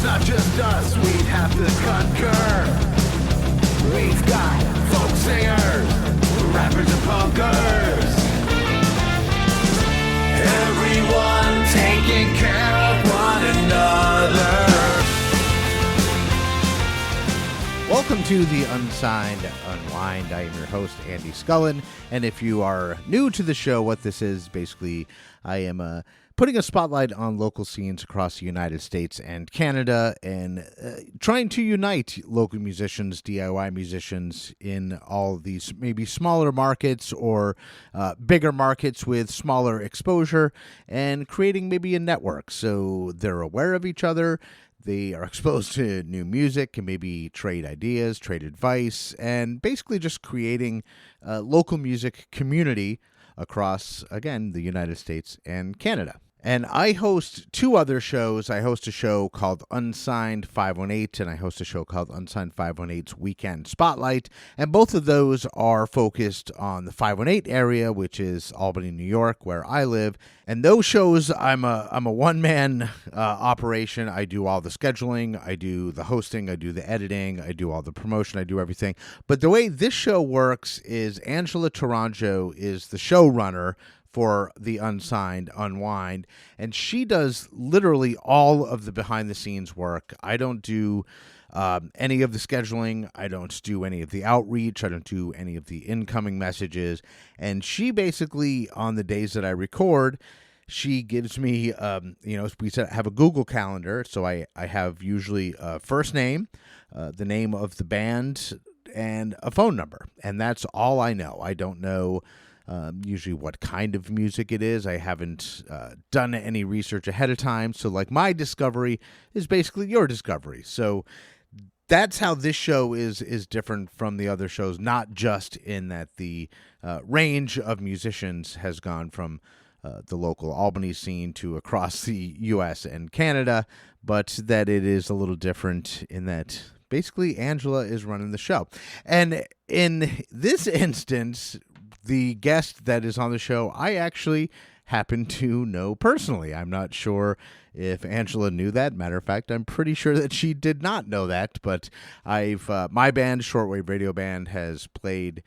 not just us, we'd have to concur. We've got folk singers, rappers and punkers. Everyone taking care of one another. Welcome to the Unsigned Unwind. I am your host, Andy Scullin, and if you are new to the show, what this is, basically, I am putting a spotlight on local scenes across the United States and Canada, and trying to unite local musicians, DIY musicians, in all these maybe smaller markets or bigger markets with smaller exposure, and creating maybe a network so they're aware of each other. They are exposed to new music and maybe trade ideas, trade advice, and basically just creating a local music community across, again, the United States and Canada. And I host two other shows. I host a show called Unsigned 518, and I host a show called Unsigned 518's Weekend Spotlight. And both of those are focused on the 518 area, which is Albany, New York, where I live. And those shows, I'm a one-man operation. I do all the scheduling, I do the hosting, I do the editing, I do all the promotion, I do everything. But the way this show works is Angela Tourangeau is the showrunner for the Unsigned Unwind, and she does literally all of the behind-the-scenes work. I don't do any of the scheduling. I don't do any of the outreach. I don't do any of the incoming messages. And she basically, on the days that I record, she gives me, we have a Google Calendar, so I have usually a first name, the name of the band, and a phone number, and that's all I know. I don't know usually what kind of music it is. I haven't done any research ahead of time. So like my discovery is basically your discovery. So that's how this show is different from the other shows, not just in that the range of musicians has gone from the local Albany scene to across the U.S. and Canada, but that it is a little different in that basically Angela is running the show. And in this instance, the guest that is on the show, I actually happen to know personally. I'm not sure if Angela knew that. Matter of fact, I'm pretty sure that she did not know that, but my band, Shortwave Radio Band, has played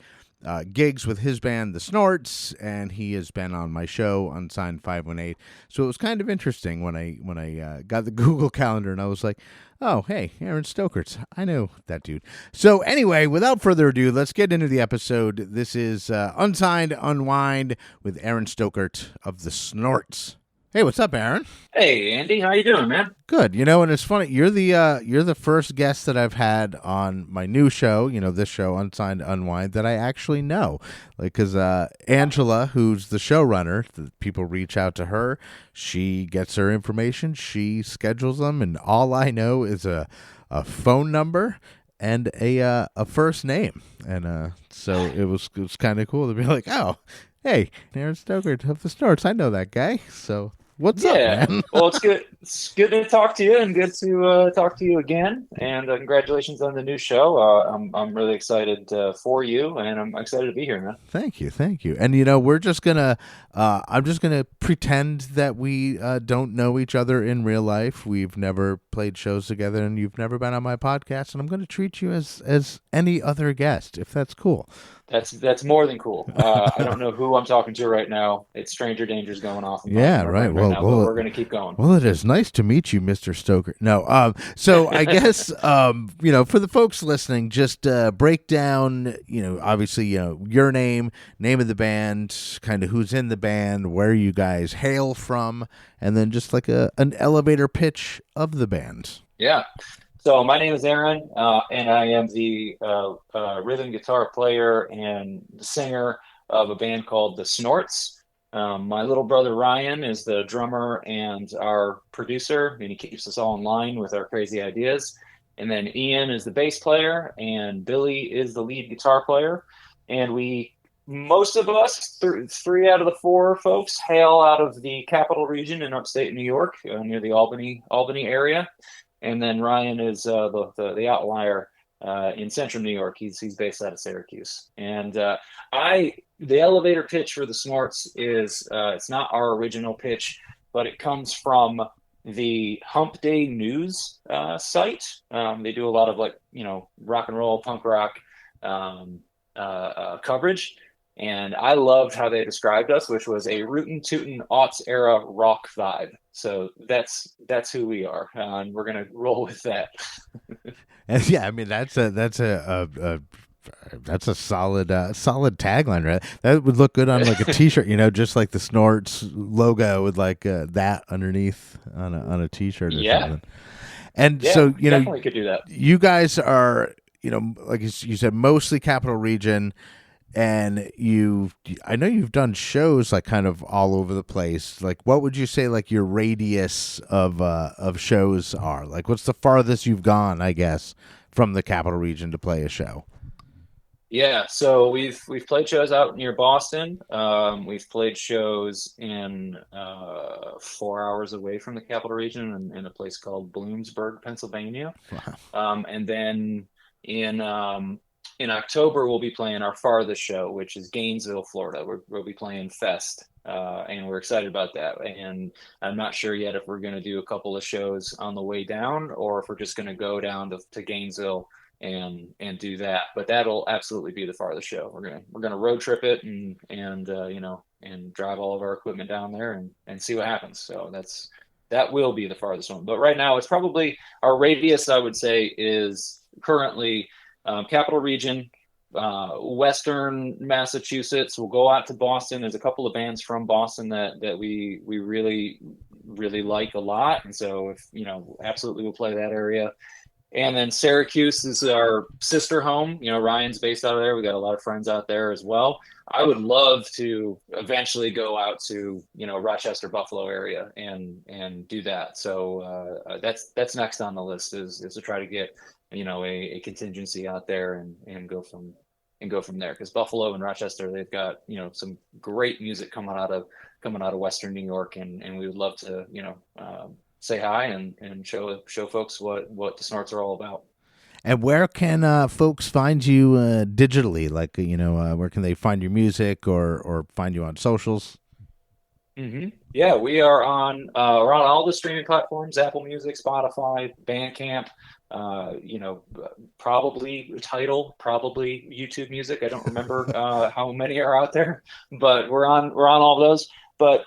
gigs with his band, the Snorts, and he has been on my show, Unsigned 518. So it was kind of interesting when I got the Google Calendar, and I was like, oh, hey, Aaron Stokert. I know that dude. So anyway, without further ado, let's get into the episode. This is Unsigned Unwind with Aaron Stokert of the Snorts. Hey, what's up, Aaron? Hey, Andy. How you doing, man? Good. And it's funny. You're the first guest that I've had on my new show. This show, Unsigned Unwind, that I actually know. Because Angela, who's the showrunner, people reach out to her. She gets her information. She schedules them, and all I know is a phone number and a first name. And so it was kind of cool to be like, oh, hey, Aaron Stokert of the Snorts. I know that guy. So what's up, man? Well, it's good. It's good to talk to you, and good to talk to you again. And congratulations on the new show. I'm really excited for you, and I'm excited to be here, man. Thank you. And we're just gonna, I'm just gonna pretend that we don't know each other in real life. We've never played shows together, and you've never been on my podcast. And I'm gonna treat you as any other guest, if that's cool. That's more than cool. I don't know who I'm talking to right now. It's stranger dangers going off. Yeah, right. Well, now, but we're going to keep going. Well, it is nice to meet you, Mr. Stoker. No, so I guess for the folks listening, just break down, obviously, your name of the band, kind of who's in the band, where you guys hail from, and then just like an elevator pitch of the band. Yeah. So my name is Aaron, and I am the rhythm guitar player and singer of a band called the Snorts. My little brother Ryan is the drummer and our producer, and he keeps us all in line with our crazy ideas. And then Ian is the bass player, and Billy is the lead guitar player. And most of us, three out of the four folks, hail out of the Capital Region in upstate New York, near the Albany area. And then Ryan is the outlier in central New York. He's based out of Syracuse. And the elevator pitch for the Snorts is it's not our original pitch, but it comes from the Hump Day News site. They do a lot of like, rock and roll, punk rock um, coverage. And I loved how they described us, which was a rootin' tootin' aughts era rock vibe. So that's who we are, and we're gonna roll with that. And yeah, I mean that's a solid tagline, right? That would look good on like a T-shirt, just like the Snorts logo with like that underneath on a T-shirt or Yeah, something. And yeah, so definitely could do that. you guys are like you said, mostly Capital Region, and I know you've done shows like kind of all over the place. Like, what would you say like your radius of shows are? Like, what's the farthest you've gone, I guess, from the Capital Region to play a show? Yeah, so we've played shows out near Boston. We've played shows in 4 hours away from the capital region in a place called Bloomsburg, Pennsylvania. Wow. And then in in October we'll be playing our farthest show, which is Gainesville, Florida. We'll be playing Fest, and we're excited about that. And I'm not sure yet if we're going to do a couple of shows on the way down or if we're just going to go down to Gainesville and do that. But that'll absolutely be the farthest show. We're gonna road trip it and drive all of our equipment down there and see what happens. So that will be the farthest one. But right now it's probably our radius, I would say, is currently Capital Region, Western Massachusetts. We'll go out to Boston. There's a couple of bands from Boston that we really like a lot, and so if absolutely we'll play that area. And then Syracuse is our sister home. Ryan's based out of there. We got a lot of friends out there as well. I would love to eventually go out to Rochester, Buffalo area and do that. So that's next on the list is to try to get a contingency out there and go from there, because Buffalo and Rochester, they've got some great music coming out of Western New York, and we would love to say hi and show folks what the Snorts are all about. And where can folks find you digitally? Like, where can they find your music or find you on socials? Yeah, we're on all the streaming platforms: Apple Music, Spotify, Bandcamp. Probably Tidal, probably YouTube Music. I don't remember how many are out there, but we're on all of those. But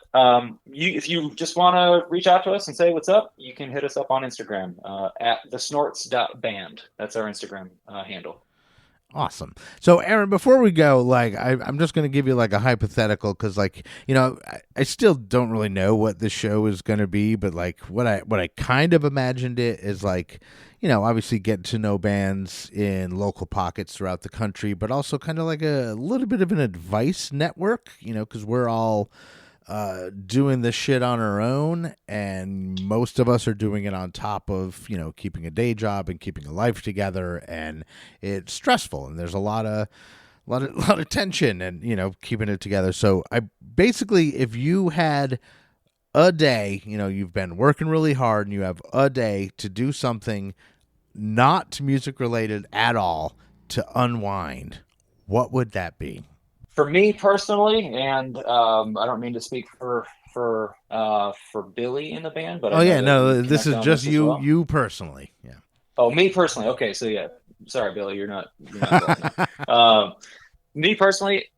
if you just want to reach out to us and say what's up, you can hit us up on Instagram at thesnorts.band. That's our Instagram handle. Awesome. So, Aaron, before we go, like, I'm just going to give you like a hypothetical because, like, I still don't really know what the show is going to be, but like what I kind of imagined it is like, obviously getting to know bands in local pockets throughout the country, but also kind of like a little bit of an advice network, because we're all doing this shit on our own, and most of us are doing it on top of keeping a day job and keeping a life together, and it's stressful, and there's a lot of tension, and keeping it together. So I basically, if you had a day, you've been working really hard and you have a day to do something not music related at all to unwind, what would that be? For me personally, and I don't mean to speak for Billy in the band, but Oh I know yeah, that no, we this connect is on just this as well. you personally. Yeah. Oh, me personally. Okay, so yeah, sorry, Billy, you're not going. Me personally,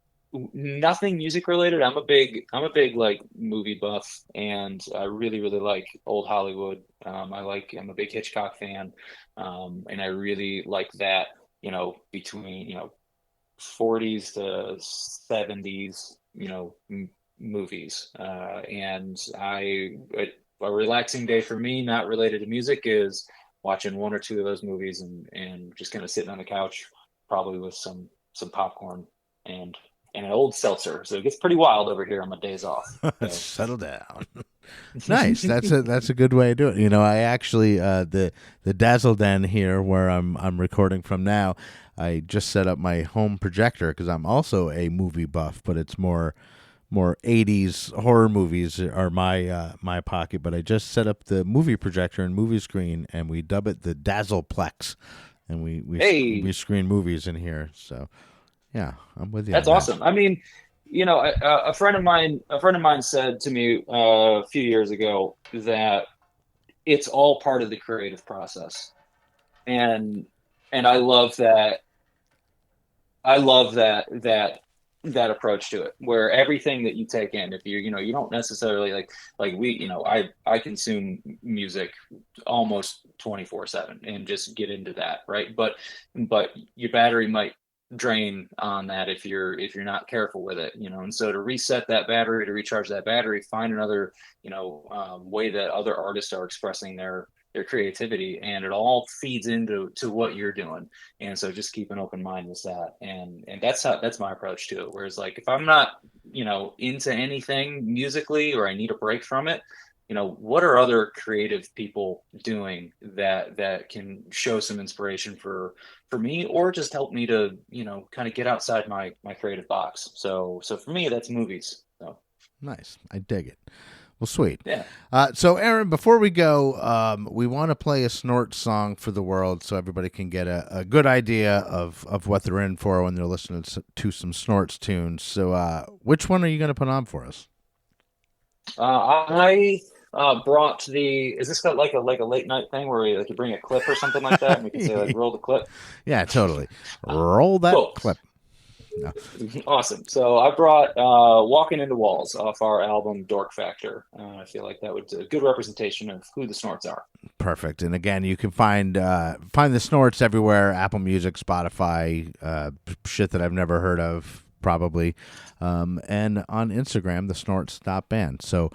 nothing music related. I'm a big like movie buff, and I really like old Hollywood. I'm a big Hitchcock fan, and I really like that. Between 40s to 70s, movies. And a relaxing day for me, not related to music, is watching one or two of those movies and just kind of sitting on the couch, probably with some popcorn and an old seltzer. So it gets pretty wild over here on my days off. So. Settle down. Nice. That's a good way to do it. I actually the Dazzle Den here where I'm recording from now. I just set up my home projector because I'm also a movie buff, but it's more 80s horror movies are my pocket. But I just set up the movie projector and movie screen, and we dub it the Dazzleplex, and we screen movies in here. So yeah, I'm with you. That's awesome. I mean, a friend of mine said to me a few years ago that it's all part of the creative process. And I love that. I love that approach to it, where everything that you take in, if you don't necessarily like we, I consume music almost 24/7 and just get into that, right? But your battery might drain on that if you're not careful with it, and so to reset that battery, to recharge that battery, find another, way that other artists are expressing their creativity, and it all feeds into what you're doing. And so just keep an open mind with that. And that's my approach to it. Whereas like if I'm not, into anything musically, or I need a break from it, what are other creative people doing that can show some inspiration for me, or just help me to, kind of get outside my creative box. So for me, that's movies. So Nice. I dig it. Well, sweet. yeah. So, Aaron, before we go, we want to play a Snorts song for the world so everybody can get a good idea of what they're in for when they're listening to some Snorts tunes. So, which one are you going to put on for us? I brought is this got like a late night thing where you bring a clip or something like that, and we can say like roll the clip? Yeah, totally. Roll that Cool. clip. No. Awesome. So I brought Walking Into Walls off our album Dork Factor. I feel like that was a good representation of who the Snorts are. Perfect. And again, you can find the Snorts everywhere: Apple Music, Spotify, shit that I've never heard of, probably, and on Instagram, the Snorts.band. So,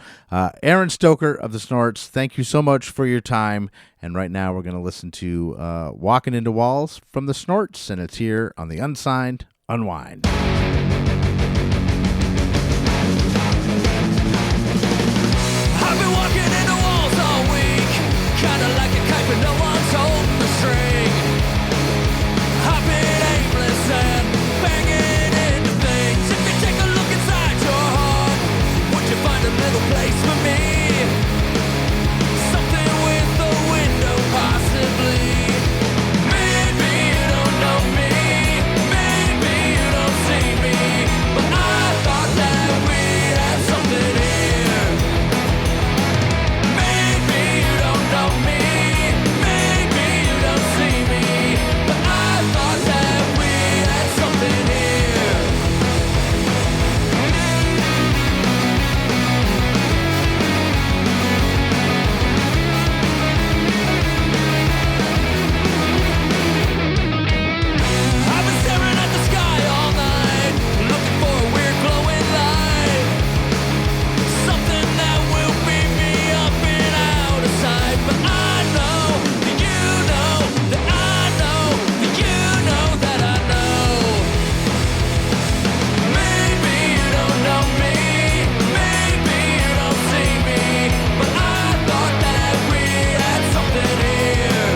Aaron Stoker of the Snorts, thank you so much for your time. And right now, we're going to listen to Walking Into Walls from the Snorts, and it's here on the Unsigned Unwind. I've been walking into walls all week, kinda like a kite, but no one's holding the string. I've been aimless and banging into things. If you take a look inside your heart, would you find a little place for me? Something with a window, possibly. Maybe you don't know me, maybe you don't see me, but I thought that we had something here. Maybe you don't know me, maybe you don't see me, but I thought that we had something here. I've been staring at the sky all night, looking for a weird glowing light, something that will beam me up and out of sight. But I know that you know that I know that you know that I know. Maybe you don't know me, maybe you don't see me, but I thought that we had something here.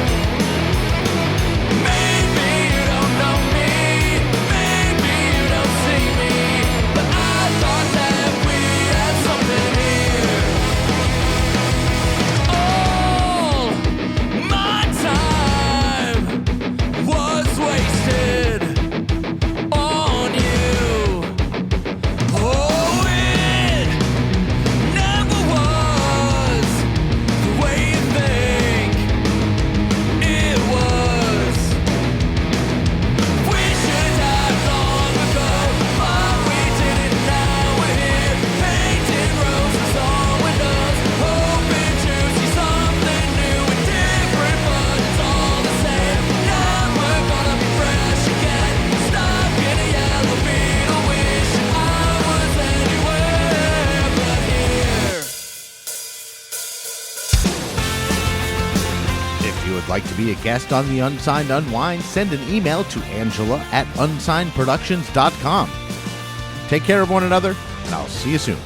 Maybe you don't know me, maybe you don't see me, but I thought that we had something here. All my time was wasted on you. Oh, it never was the way you think it was. We should have long ago, but we didn't. Now we're here, painting roses on windows, hoping to see something new and different, but it's all the same. Never gonna be fresh again, stuck in a yellow beetle, wishing I was anywhere but here. If you would like to be a guest on the Unsigned Unwind, send an email to Angela@unsignedproductions.com. Take care of one another, and I'll see you soon.